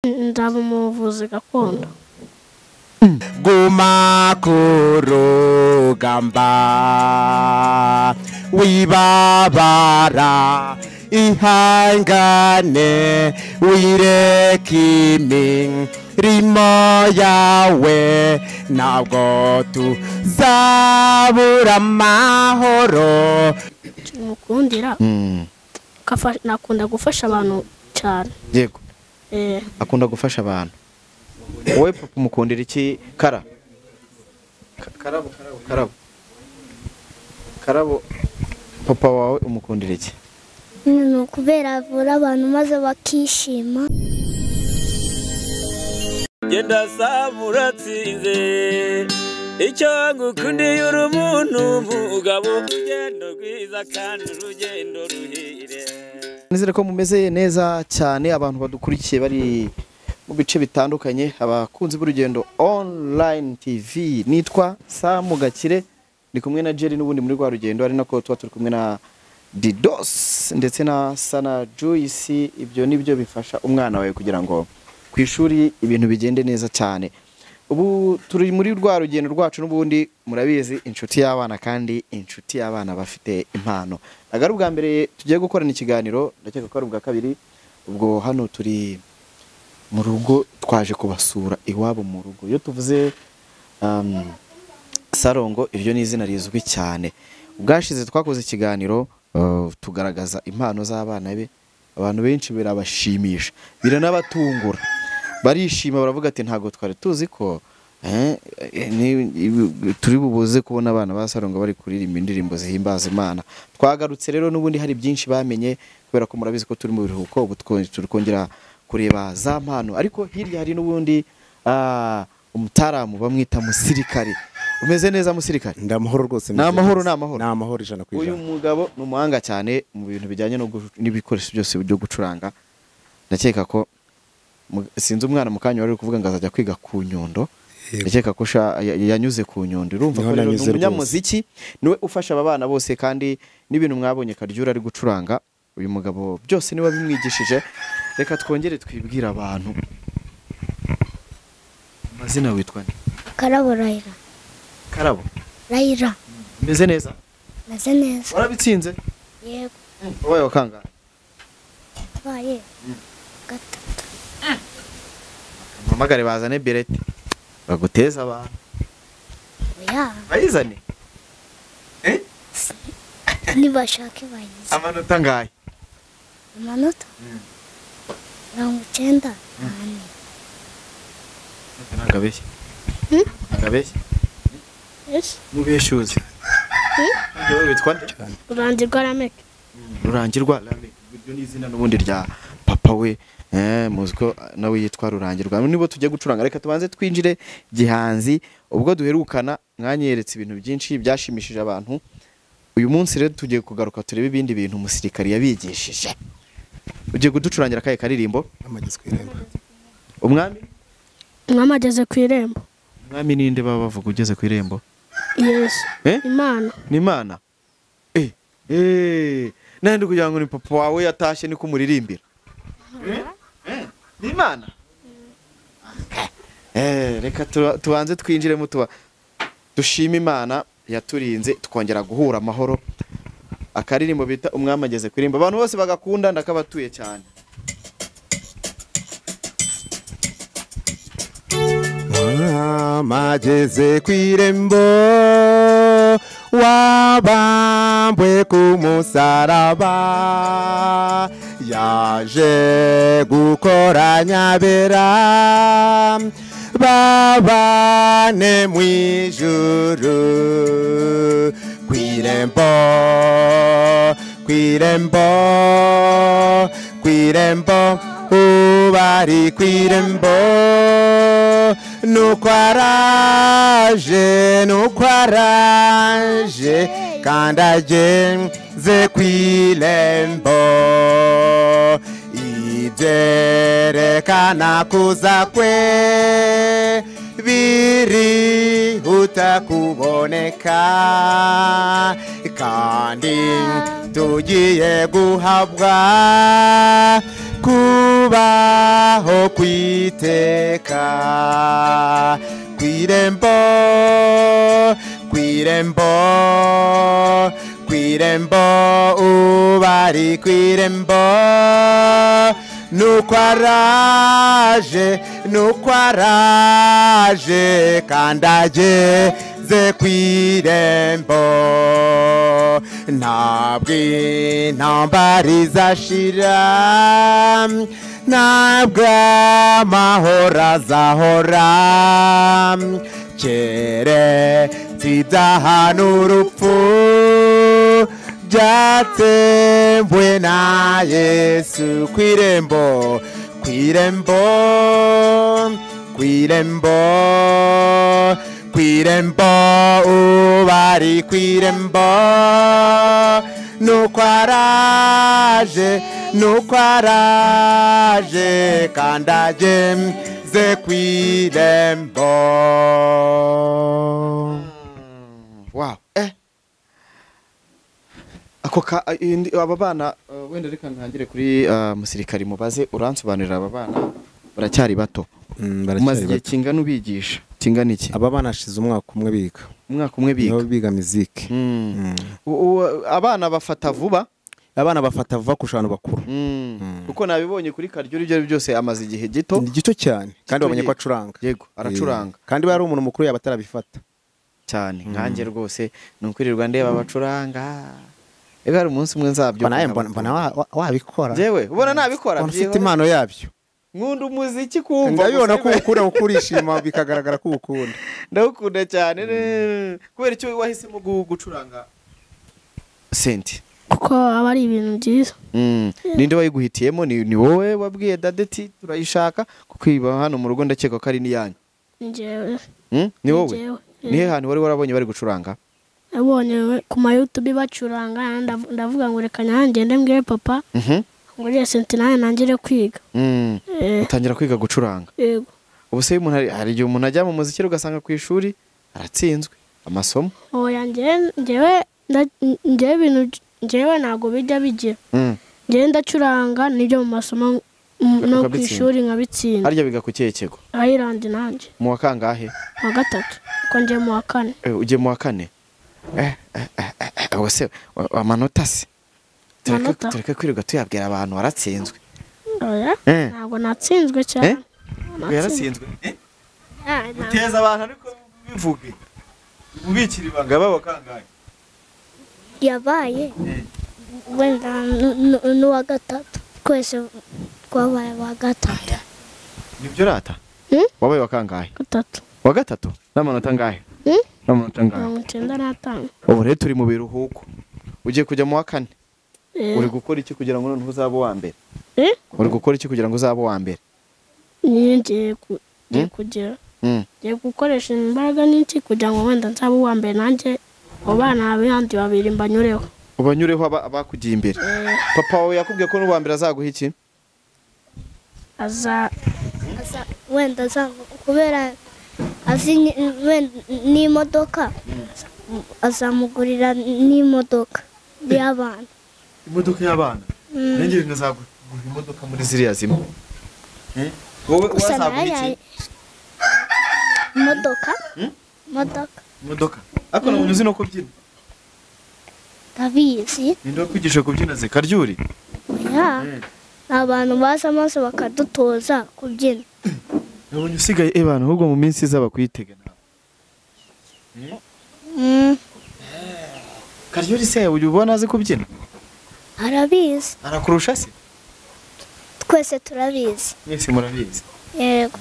Ndaba umuvuzi gakondo. Guma kurugamba wibabara ihangane wirekimi rimo yawe ntabwo tuzabura amahoro. Mukundira nakunda gufasha abantu cyane. Yego akunda gufasha abantu. Wowe papa umukundira iki? Karabo papa wawe umukundira iki? Ni ukubera avura abantu maze bakishima. Genda samuratsinze icyo ngukundiye uri umuntu mugabo urugendo rwiza kandi urugendo ruhire. Nizere ko mumeze neza cyane abantu badukurikiye bari mu bice bitandukanye, abakunzi b'Urugendo Online TV. Nitwa Samu Gakire, ndi kumwe na Jerry n'ubundi muri rwa rugendo, ari nako tuba turi kumwe na Didos ndetse na Sana Joyce. Ibyo nibyo bifasha umwana wawe kugira ngo ku ishuri ibintu bigende neza cyane. Ubu turi muri rwa rugendo rwacu, n'ubundi murabizi inshuti y'abana, kandi inshuti y'abana bafite impano. Nagari ubwa mbere tugiye gukorana ikiganiro, ndakeka ko ari ubwa kabiri. Ubwo hano turi mu rugo, twaje kubasura iwabo mu rugo. Iyo tuvuze Sarongo, iryo ni izina rizwi cyane. Ubwashize twakoze ikiganiro tugaragaza impano z'abana be, abantu benshi birabashimisha, biranabatungura, barishima, baravuga ati ntago twari tuzi ko turi bubuze kubona abana ba Sarongo bari kuririmba indirimbo zihimbaza Imana. Twagarutse rero n'ubundi hari byinshi bamenye, kubera ko murabizi ko turi mu biruhuko. Ubu turi kongera kureba za mpano, ariko hirya hari n'ubundi umutaramu bamwita Musirikare. Umeze neza Musirikare? Ndamahoro rwose. Namahoro ijana ku ijana. Uyu mugabo ni umuhanga cyane mu bintu bijyanye n'ibikoresho byose byo gucuranga. Ndakeka ko sinzi umwana mu kanya wari kuvuga ngo azajya kwiga ku Nyundo. Ndakeka ko yanyuze ku Nyundo. Urumva ko rero umunyamuziki niwe ufasha aba bana bose, kandi n'ibintu mwabonye Karyura ari gucuranga, uyu mugabo byose niwe bimwigishije. Reka twongere twibwira abantu. Mazina witwa ni? Karabo Raila. Karabo Raila. Meze neza? Meze neza. Warabitsinze? Yego. Wowe wakanga? Baye. Gatatu. Mpamagare bazane birete baguteza abantu. Oya. Bayizane? Nibashake bayize. Amanota ngahe? Amanota? 90. Nagabeshya. Nagabeshya. Yes. Mubeshuze. Wowe witwa nde? Rurangirwa Lameke. Rurangirwa Lameke. Ibyo ni izina n'ubundi rya papa we. Muziko nawe yitwa Rurangirwa. Nibo tujye gucuranga. Reka tubanze twinjire gihanzi. Ubwo duherukana mwanyeretse ibintu byinshi byashimishije abantu. Uyu munsi rero tugiye kugaruka turebe ibindi bintu Musirikare yabigishije. Ugiye kuducurangira kaye karirimbo? Amageze ku irembo. Umwami? Umwami ageze ku irembo. Umwami ninde baba bavuga ugeze ku irembo? Yesu. Imana. Ni Imana. Nandi kugira ngo ni papa wawe yatashye ni kumuririmbira. Ni Imana. Reka tubanze twinjiremo dushima Imana yaturinze tukongera guhura amahoro. Akaririmbo bita umwami ageze ku irembo, abantu bose bagakunda, ndakabatuye cyane. Mageze ku irembo wabambwe ku musaraba, yaje gukoranya bera babane mu ijuru. Kwirembo ubari kwirembo, nukwaraje kandi ageze kwirembo. Ibyerekana kuza kwe biri utakuboneka, kandi tugiye guhabwa ku ubaho kwiteka kwirembo ubari kwirembo nukwaraje kandageze kwirembo ntabwo intambara izashira ntabwo amahoro azahora keretse ibyaha n'urupfu byatembwe na Yesu kwirembo ubari kwirembo nukwaraje kandageze kwirembo. Wow. Aba bana wenda reka ntangire kuri musirikari mubaze uransobanurira aba bana baracyari bato. Umaze igihe kingana ubigisha kingana iki? Aba bana ashize umwaka umwe biga muziki. Abana bafata vuba kurusha abantu bakuru. Kuko nabibonye kuri Karyuri ibyo byose amaze igihe gito cyane kandi babonye ko acuranga. Yego aracuranga kandi bari umuntu mukuru yaba atarabifata cyane nkanjye rwose nukwirirwa ndeba abacuranga. Ega hari umunsi umwe nzabyuka mbona wabikora. Jewe ubona nabikora ufite impano yabyo. Nkunda umuziki kumva ndabibona ko ukunda ukurishima bikagaragara ko ukunda. Ndawukunda cyane kubera icyo wahisemo gucuranga senti kuko aba ari ibintu byiza. Ninde wayiguhitiyemo? Ni wowe wabwiye Dadeti turayishaka kuko iba hano mu rugo ndakeka ko ari niyanyu? Njyewe. Ni wowe? Nihe hantu wari warabonye bari gucuranga? Nabonye ku ma YouTube bacuranga ndavuga ngo reka ngende mbwire papa ngo rye senti naye nangire kwiga. Utangira kwiga gucuranga? Yego. Ubu se umuntu hari igihe umuntu ajya mu muziki ugasanga ku ishuri aratsinzwe amasomo? Oya njyewe ntago bijya bigira. Njyewe ndacuranga nibyo mu masomo no ku ishuri nkabitsinda. Harya biga ku kihe kigo? Highland nanjye. Mu wa kangahe? Wa gatatu. Ko ngiye mu wa kane. Uje mu wa kane? Wese amanota se? Tureke kwirirwa tuyabwira abantu waratsinzwe. Oya ntabwo natsinzwe cyane. Yaratsinzwe? Uteza abantu ariko bivuge. Ubikira ibanga babo kangahe? Yabaye wenda n'uwa gatatu twese twabaye wa gatatu. Nibyo rata? Wabaye wa kangahe? Gatatu. Wa gatatu? N'amanota angahe? N'amanota angahe? 95. Ubu rero turi mu biruhuko. Ugiye kujya mu wa kane? Uri gukora iki kugira ngo noneho uzabe wa mbere? Uri gukora iki kugira ngo uzabe wa mbere? Ngiye kugira. Ngiye gukoresha imbaraga n'iki kugira ngo wenda nzabe wa mbere nanjye abana abandi babiri mbanyureho. Ubanyureho abakugiye imbere. Papa wawe yakubwiye ko n'uwa mbere azaguha iki? Wenda kubera azi n'imodoka azamugurira n'imodoka y'abana. Imodoka y'abana? Nanjye nazaguha imodoka muri ziriya zimwe. Wowe wazaguha iki? Imodoka. Ako nabonye uzi no kubyina? Ndabizi. Ninde wakwigisha kubyina ze? Karyuri? Oya. Abantu baza amaso bakadutoza kubyina. Nabonye usigaye ebana ahubwo mu minsi izaba kwitega nawe. Karyuri se ubona azi kubyina? Arabizi. Arakurusha se? Twese turabizi. Mwese murabizi? Yego.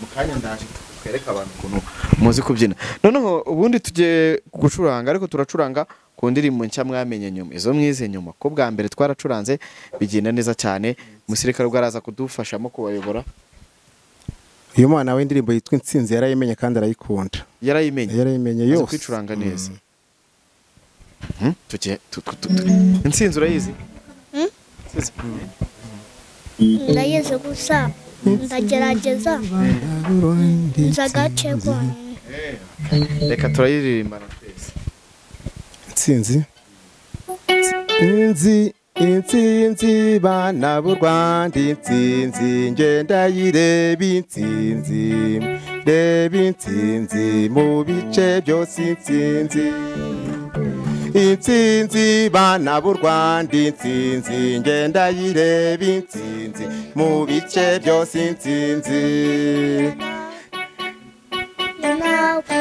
Mukanya ndaje twereka abantu ukuntu muzi kubyina. Noneho ubundi tujye gucuranga ariko turacuranga ku ndirimbo nshya mwamenye nyuma. Izo mwize nyuma ko bwa mbere twaracuranze bigenda neza cyane. Umusirikare ubwaraza kudufashamo kubayobora. Uyu mwana w'indirimbo yitwa Intsinzi yarayimenye kandi arayikunda. Yarayimenye yose kwicuranga neza. Tujye Intsinzi urayizi? Ndayizi gusa ndagerageza nzagace kone. Reka turayiririmbana twese. Intsinzi intsinzi bana b'u Rwanda intsinzi ngenda yireba intsinzi reba intsinzi mu bice byose intsinzi intsinzi bana b'u Rwanda intsinzi ngenda yireba intsinzi mu bice byose intsinzi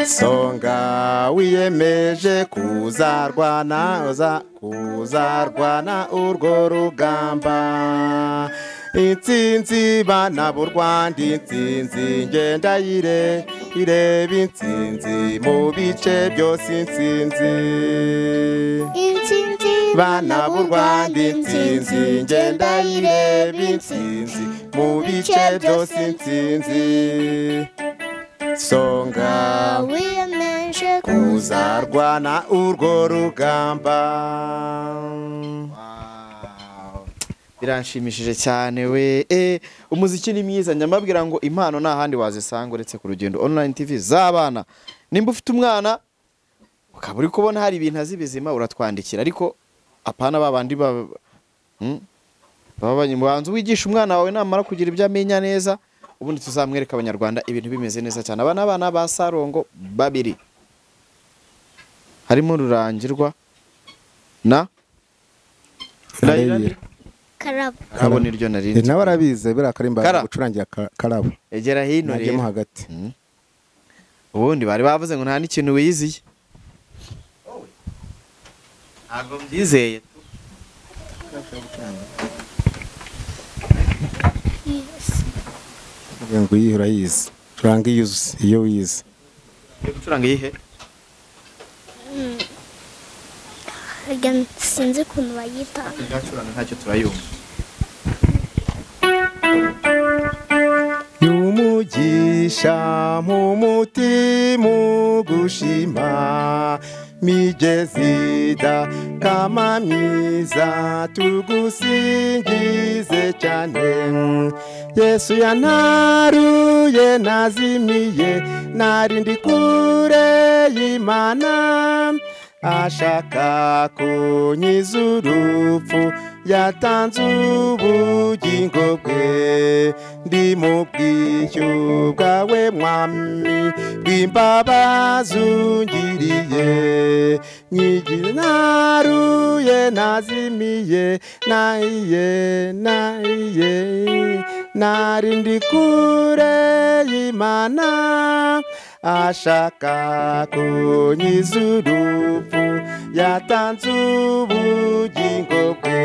songa wiyemeje kuzarwana urwo rugamba intsinzi bana b'u Rwanda intsinzi ngenda ireba intsinzi mu bice byose intsinzi bana b'u Rwanda intsinzi ngenda ireba intsinzi mu bice byose intsinzi songa wiyemeje kuzarwana urwo rugamba. Biranshimishije cyane we umuziki ni mwiza nyamabwira ngo impano nta handi wazisanga uretse ku Rugendo Online TV z'abana. Nimba ufite umwana ukaba uri kubona hari ibintu azibizima uratwandikira, ariko apana babandi babanze wigisha umwana wawe namara kugira ibyo amenya neza, ubundi tuzamwereka abanyarwanda ibintu bimeze neza cyane. Abana ba Sarongo babiri harimo Rurangirwa na Karabo niryo narindi nawe arabize birakarimba gucurangira Karabo egera hino rero mo hagati. Ubundi bari bavuze ngo nta n'ikintu wiyiziye, ntabwo mbyizeye ngo yihura yize curanga iyo wize gucuranga iyihe sinzi ukuntu bayita ngacuranga ntacyo turayumva. y'umugisha mu mutima gushima migezida kama myiza tugusingize cyane Yesu yantaruye nazimiye narindi kure y'Imana ashaka kunkiza urupfu yatanze ubugingo bwe ndi mu bwishyu bwawe mwami bw'imbabazi ungiriye nyigira naruye nazimiye nahiye narindi kure y'Imana ashaka kunkiza urupfu yatanze ubugingo bwe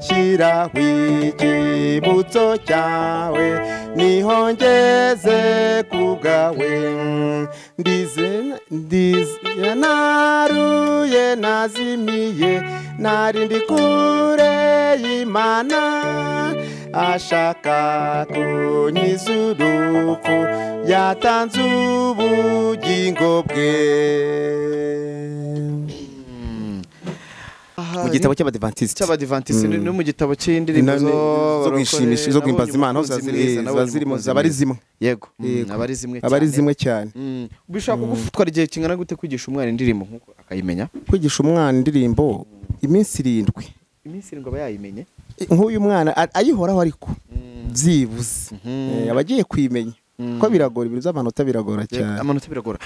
shyiraho icyibutso cyawe nihongeze ku bwawe ndize naruye nazimiye narindi kure y'Imana ashaka kunkiza urupfu yatanze ubugingo bwe. Mu gitabo cy'Abadiventiste no mu gitabo cy'indirimbo zo kwishimisha zo guhimbaza Imana zabari zimwe yego abari zimwe cyane. Bishaka gufutwa igihe kingana gute kwigisha umwana indirimbo nkuko akayimenya? Kwigisha umwana indirimbo iminsi 7 aba yayimenye nk'uyu mwana ayihoraho ariko byibuze abagiye kwimenya ko biragora ibintu z'amanota biragora cyane. Amanota biragora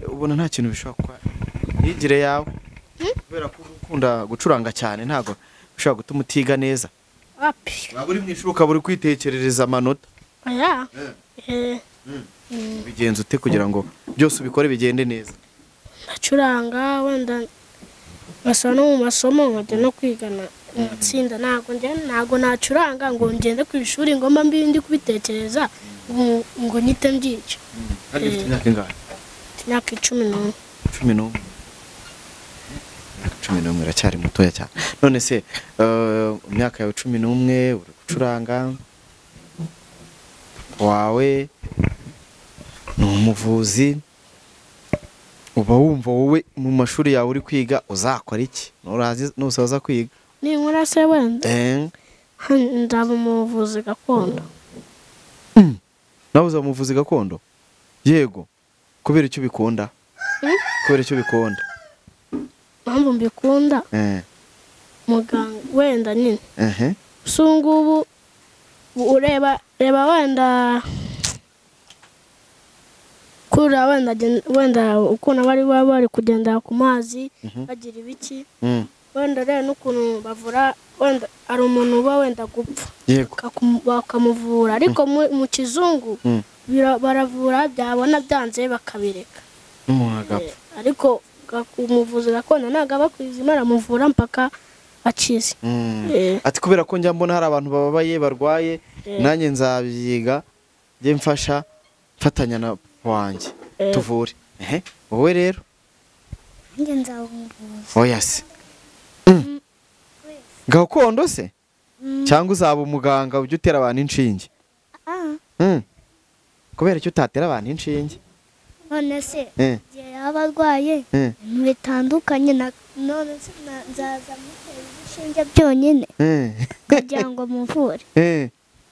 ubona nta kintu bishobora yigire yawe kubera ko ukunda gucuranga cyane ntago bishobora gutuma utiga neza. Waba uri mu ishuri ukaba uri kwitekerereza amanota bigenze ute kugira ngo byose ubikore bigende neza? Ndacuranga wenda basa no mu masomo nkajya no kwigana matsinda ntago nacuranga ngo ngende ku ishuri ngomba mbindi kubitekereza ngo nyite mbyica. Ari ufite imyaka ingahe? Imyaka 11. 11 iracyari mutoya cyane. None se imyaka yawe 11 uri gucuranga wawe ni umuvuzi, uba wumva wowe mu mashuri yawe uri kwiga uzakora iki nusoza kwiga? Ninkora se wenda ndaba umuvuzi gakondo. Nawe uzaba umuvuzi gakondo? Yego. Kubera icyo bikunda? Mpamvu mbikunda muganga wenda nyine ehe ubu ureba wenda kura wenda ukuntu bari kugenda ku mazi bagira ibiki wenda rero n'ukuntu bavura wenda ari umuntu uba wenda gupfa yego bakamuvura ariko mu kizungu baravura byabona byanze bakabireka ariko umuvuzi gakondo ntabwo aba ku izima aramuvura mpaka akize ati kubera ko njya mbona hari abantu bababaye barwaye nanjye nzabyiga njye mfatanya na wanjye tuvure wowe rero njye nzabumuvuza oya se gakondo se cyangwa uzaba umuganga ujya utera abantu inshinge kubera icyo utatera abantu inshinge none se igihe yaba arwaye bitandukanye none se nzaza mutera inshinge byonyine kugira ngo muvure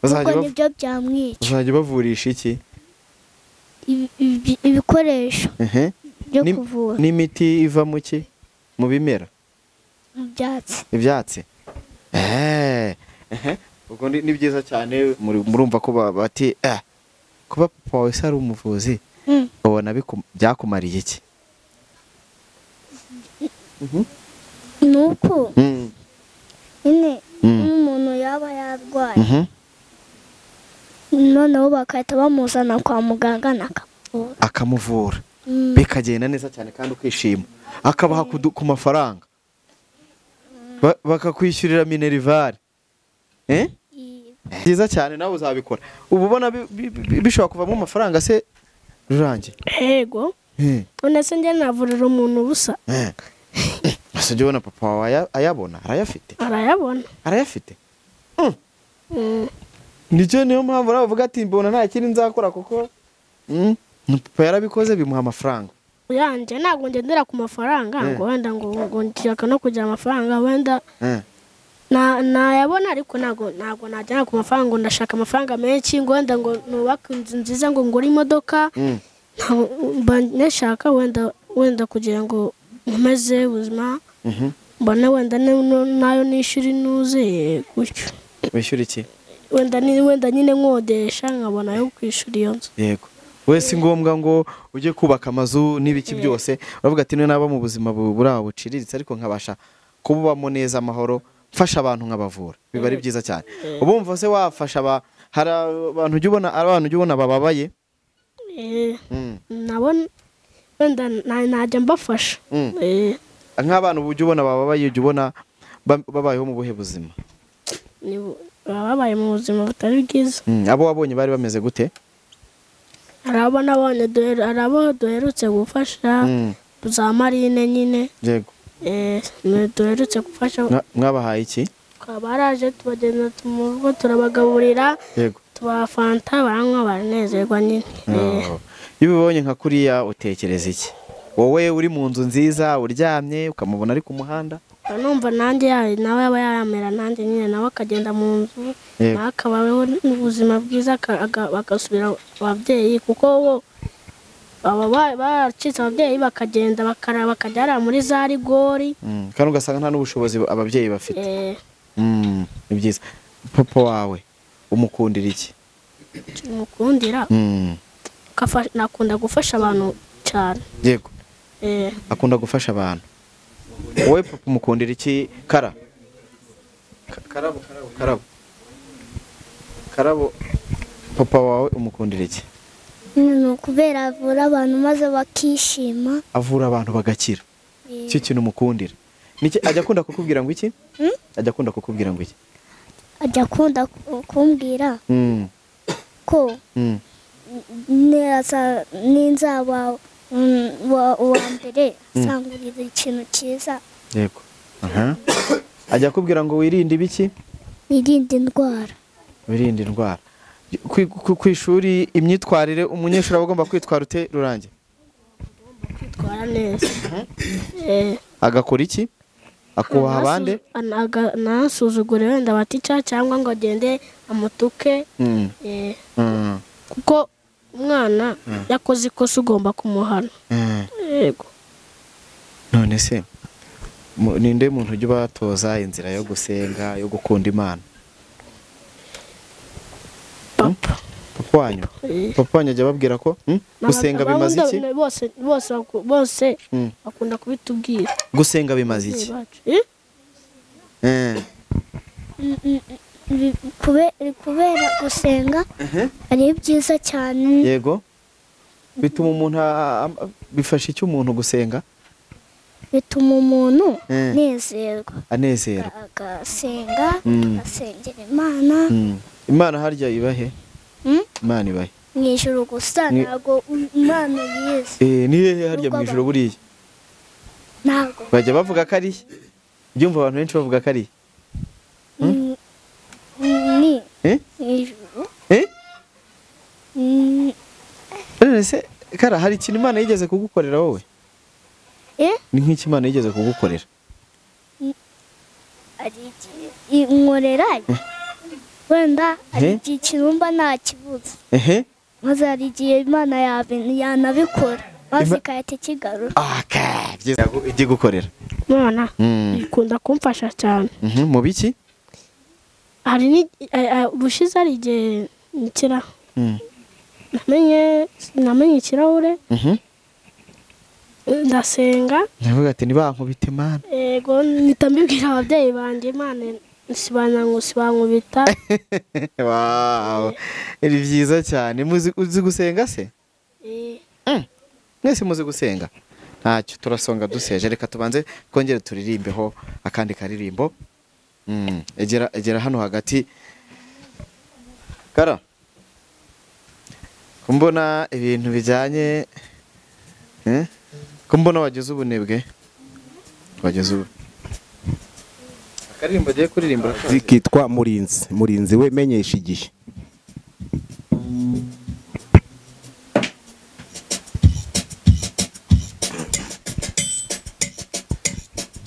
ubwo nibyo byamwica uzajya ubavurisha iki ibikoresho byo kuvura n'imiti iva mu ki mu bimera mu byatsi ibyatsi ubwo ni byiza cyane murumva ko bati kuba papa wawe se ari umuvuzi ubona byakumariye iki ni uko nyine n'umuntu yaba yarwaye noneho bagahita bamuzana kwa muganga akamuvura bikagenda neza cyane kandi ukishima akabaha ku mafaranga bakakwishyurira minerivare byiza cyane nawe uzabikora ubu ubona bishobora kuvamo amafaranga se rurangiye yego none se njye navurira umuntu ubusa ese njye ubona papa wawe ayabona arayafite niyo mpamvu nawe uvuga ati mbona nta kindi nzakora kuko papa yarabikoze bimuha amafaranga yanjye ntabwo ngendera ku mafaranga ngo wenda ngo nshaka no kugira amafaranga wenda nayabona ariko ntabwo najyana ku mafaranga ngo ndashaka amafaranga menshi ngo wenda ngo nubake inzu nziza ngo ngure imodoka mba nashaka wenda kugira ngo nkomeze ubuzima mbone wenda nayo nishyura inuze gutyo wishyura iki wenda nyine nkodesha nkabona yo kwishyura iyo nzu yego wese ngombwa ngo ujye kubaka amazu n'ibiki byose uravuga ati niyo naba mu buzima buriya buciriritse ariko nkabasha kububamo neza amahoro mfasha abantu nkabavura biba ari byiza cyane ubumva se wafasha hari abantu ujya ubona bababaye nabona wenda najya mbafasha nk'abantu ujya ubona bababaye ujya ubona babayeho mu buhe buzima babaye mu buzima butari bwiza abo wabonye bari bameze gute hari abo duherutse gufasha za marine nyine yego duherutse gufasha mwabahaye iki baraje tubagenda mu rugo turabagaburira yego tubaha fanta baranywa baranezerwa nyine iyo ubibonye nka kuriya utekereza iki wowe uri mu nzu nziza uryamye ukamubona ari ku muhanda numva nanjye nawe aba yamera nanjye nyine nawe akagenda mu nzu nawe akabaho n'ubuzima bwiza bagasubira ababyeyi kuko bo baba baracitse ababyeyi bakagenda bakajya muri za rigori kandi ugasanga nta n'ubushobozi ababyeyi bafite ni byiza papa wawe umukundira iki umukundira nakunda gufasha abantu cyane yego akunda gufasha abantu wowe papa umukundira iki karabo papa wawe umukundira iki ni ukubera avura abantu maze bakishima avura abantu bagakira icyo kintu umukundira ajya akunda kukubwira ngo iki ajya akunda kukubwira ngo iki ajya akunda kumbwira ko ninzaba uwa mbere sangurira ikintu cyiza yego ajya akubwira ngo wirinde ibiki wirinde indwara ku ishuri imyitwarire umunyeshuri aba agomba kwitwara ute rurangiye kwitwara neza agakora iki akubaha abandi ntasuzugure wenda batica cyangwa ngo agende amutuke kuko umwana yakoze ikosa ugomba kumuhana yego none se ninde muntu ujya ubatoza inzira yo gusenga yo gukunda Imana? papa Papa wanyu ajya babwira ko gusenga bimaze iki? bose bakunda kubitubwira. Gusenga bimaze iki? kubera gusenga ari byiza cyane. Yego, bituma umuntu bifasha iki umuntu gusenga? Bituma umuntu anezerwa agasenga agasengera Imana. Imana harya ibahe? Imana ibahe mu ijuru gusa, ntabwo Imana yize. ni hehe harya mu ijuru buriya? Ntabwo bajya bavuga ko ari byumva abantu benshi bavuga ko ari ni ijuru. none se kara hari ikintu Imana yigeze kugukorera wowe? Ni nk'iki Imana yigeze kugukorera? ari inkorera wenda ari ikintu mba nakibuze, maze hari igihe Imana yanabikora maze ikahita ikigarura. Ijye gukorera Imana ikunda kumfasha cyane. mu biki? Hari ubushize ari igihe nikira namenye ikirahure ndasenga ndavuga ati nibankubita Imana. Yego, mpita mbibwira ababyeyi banjye, Imana sibankubita. Wow, ni byiza cyane. Uzi gusenga se? Mwese muzi gusenga? Ntacyo, turasonga duseje. Reka tubanze twongere turirimbeho akandi karirimbo. Egera hano hagati. Kara, kumbona ibintu bijyanye kumbona wageze ubunebwe. Akaririmbo agiye kuririmba zikitwa Murinzi we menyesha igihe.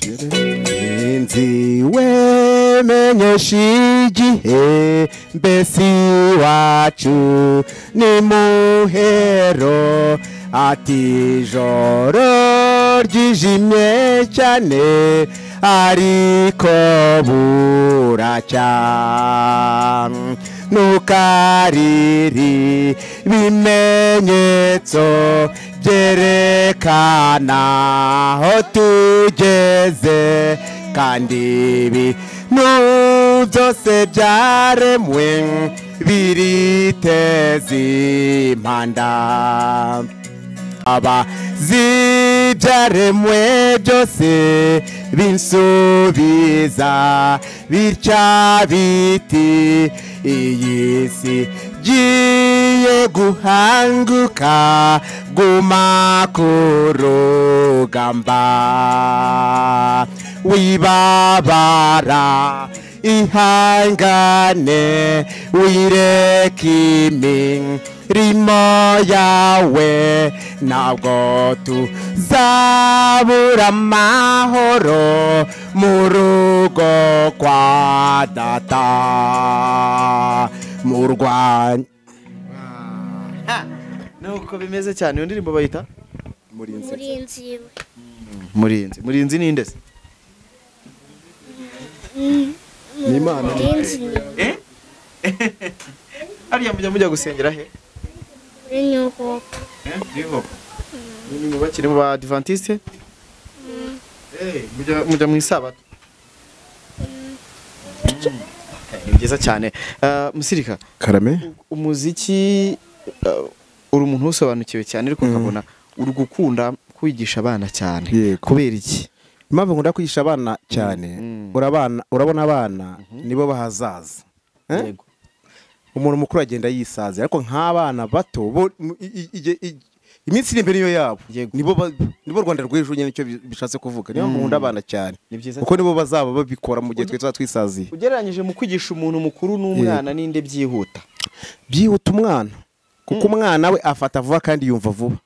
Murinzi we menyesha igihe, mbese iwacu ni muhero, ati ijoro ryijimye cyane ariko buracya, nukariri bimenyetso byerekana aho tugeze, kandi ibintu byose byaremwe biriteza impanda, abazibyaremwe byose binsubiza bitya biti, iyi si giye guhanguka, guma ku rugamba, wibabara ihangane, wireke imirimo yawe, ntabwo tuzabura amahoro mu rugo kwa data mu Rwanda. nuko bimeze cyane. Iyo ndirimbo bayita Murinzi ninde se? Ni Imana. Ariya mujya gusengera he? Ni mu bakiri ba Adventiste? Mujya mu isabato? Ni byiza cyane. Musirika Karame, umuziki uri umuntu usobanukiwe cyane, ariko ukabona uri gukunda kwigisha abana cyane. Kubera iki? impamvu nkunda kwigisha abana cyane, urabona abana nibo bahazaza. Umuntu mukuru agenda yisaza, ariko nk'abana bato iminsi iri imbere yabo, nibo Rwanda rw'ejo nyine nicyo bishatse kuvuga. Niyo nkunda abana cyane, kuko nibo bazaba babikora mu gihe twe twisaziye. Ugereranyije mu kwigisha umuntu mukuru n'umwana, ninde byihuta? Byihuta umwana, kuko umwana we afata vuba kandi yumva vuba.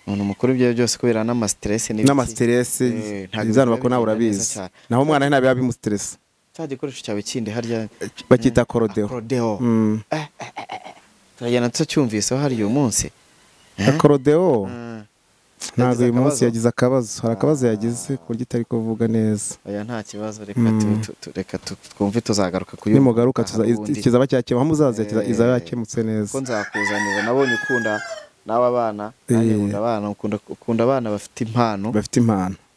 Umuntu mukuru ibyo byose kubera n'amastress bizana bako nawe urabizi, naho umwana ntabe yabimustress. Cya gikoresho cyawe kindi harya bakita korodeo. Turajyana tucyumvise hari uyu munsi. Korodeo ntabwo uyu munsi yagize akabazo, hari akabazo yagize ku buryo itari kuvuga neza. Oya nta kibazo, reka twumve tuzagaruka kuyo. Nimugaruka kizaba cyakemutse, muzaza izaba yakemutse neza. Ko nzakuzanira, nabonye ukunda n'aba bana, ukunda abana bafite impano.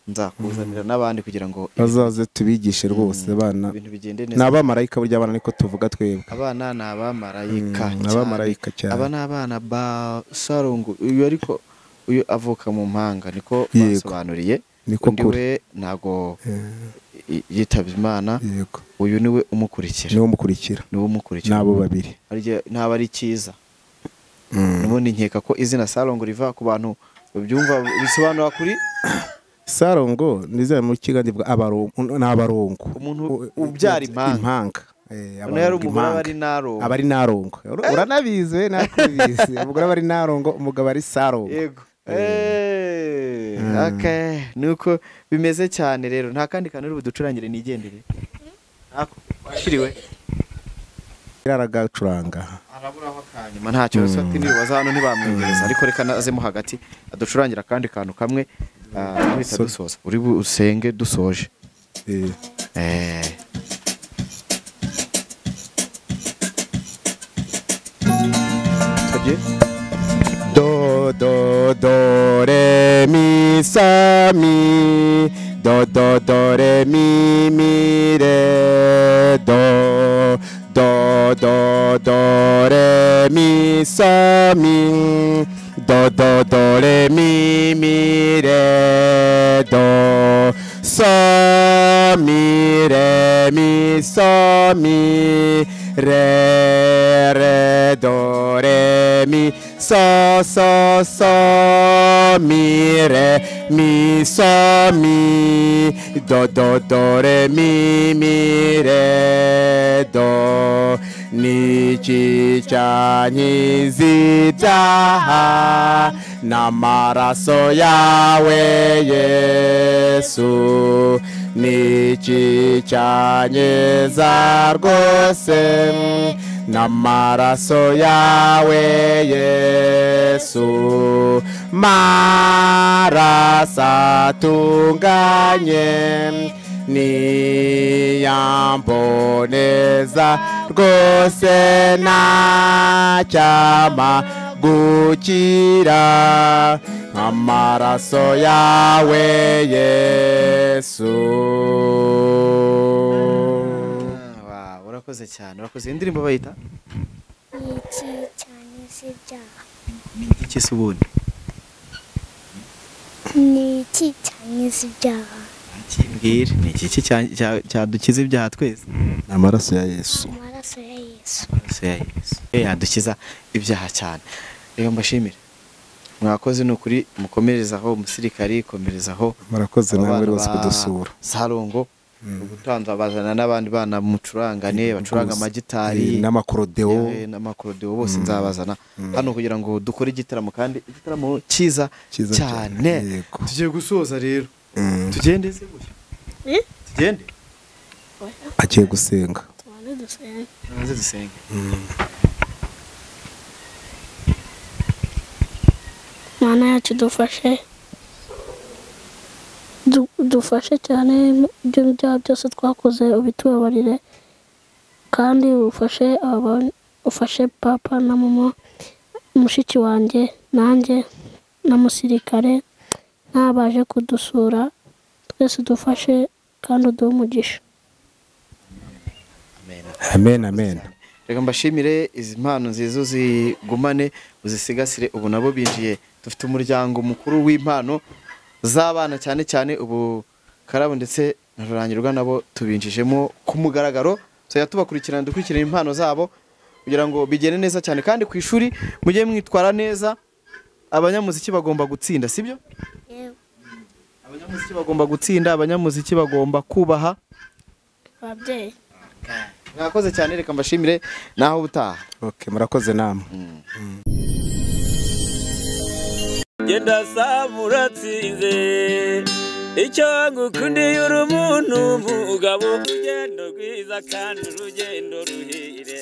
Nzakuzanira n'abandi kugira ngo bazaze tubigishe rwose abana. Ibintu bigende neza. N'abamarayika burya abana niko tuvuga twebwe. Abana ni abamarayika. Abamarayika cyane. Aba ni abana ba Sarongo. Uyu ariko uyu avuka mu mpanga niko basobanuriye. Undi we ntago yitabye Imana. Uyu niwe umukurikira. Niwe umukurikira. Nabo babiri. Naba ari cyiza. Nubundi nkeka ko izina Sarongo riva ku bantu babyumva bisobanura kuri Sarongo nizera mu kigandi bwa n'abarongo. Umuntu ubyara impanga. Yari umugore abari narongo. Uranabizi we nakubizi. Umugore abari narongo, umugabo ari Sarongo. Yego. Okay, nuko bimeze cyane rero. Nta kandi kantu uri buducurangire nigendere. Ako washiriwe. Iraragacuranga. Araburaho kanyuma ntacyo ati nibaza hano ntibamwegereza, ariko reka nazemo hagati aducurangira kandi kantu kamwe twita dusoza. Uri usenge dusoje. Do do do re mi sa mi, do do do re mi mi re do, do do do re mi sa mi, do do do re mi mi re do, sa mi re mi sa mi re re do re mi sa sa sa mi re mi sa mi, do do do re mi mi re do. Niki cyanyiza ibyaha n'amaraso yawe Yesu, niki cyanyiza rwose n'amaraso yawe Yesu, maraso atunganye niyamboneza rwose ntacyama gukira amaraso yawe Yesu. Urakoze cyane, urakoze. Indirimbo bayita Niki cyanyiza ibyaha. Niki se ubundi? Niki cyanyiza ibyaha. Kimbwire, niki cyadukiza ibyaha twese? Amaraso ya Yesu. Amaraso ya Yesu. Amaraso ya Yesu. Yadukiza ibyaha cyane. Reka mbashimire. Mwakoze n'ukuri, mukomerezaho umusirikari, komerezaho. Murakoze nawe rwose kudusura. Sarongo ubutanza bazana n'abandi bana mucurangane, bacuranga amagitari n'amakorodeo bose nzabazana hano kugira ngo dukore igitaramo, kandi igitaramo cyiza cyane. Tugiye gusoza rero. Tugende se gutya. Tugende. Agiye gusenga. Tubanze dusenge. Mana yacu dufashe cyane ibyo byaha byose twakoze, ubitubabarire kandi ufashe papa na mama, mushiki wanjye nanjye na musirikare n'abaje kudusura, twese dufashe kandi uduhe umugisha. Amen amen. Reka mbashimire, izi mpano nziza zigumane uzisigasire. Ubu nabo binjiye, dufite umuryango mukuru w'impano z'abana cyane cyane ubu Karabo ndetse na Rurangirwa nabo tubinjijemo ku mugaragaro. Tujya tubakurikirana, dukurikirana impano zabo kugira ngo bigene neza cyane, kandi ku ishuri mujye mwitwara neza. Abanyamuziki bagomba gutsinda, sibyo? Yego. Abanyamuziki bagomba gutsinda, abanyamuziki bagomba kubaha ababyeyi. Mwakoze cyane, reka mbashimire naho ubutaha. Okay, murakoze namwe. Genda samuratsinze icyo ngukundiye uri umuntu mugabo, urugendo rwiza kandi urugendo ruhire.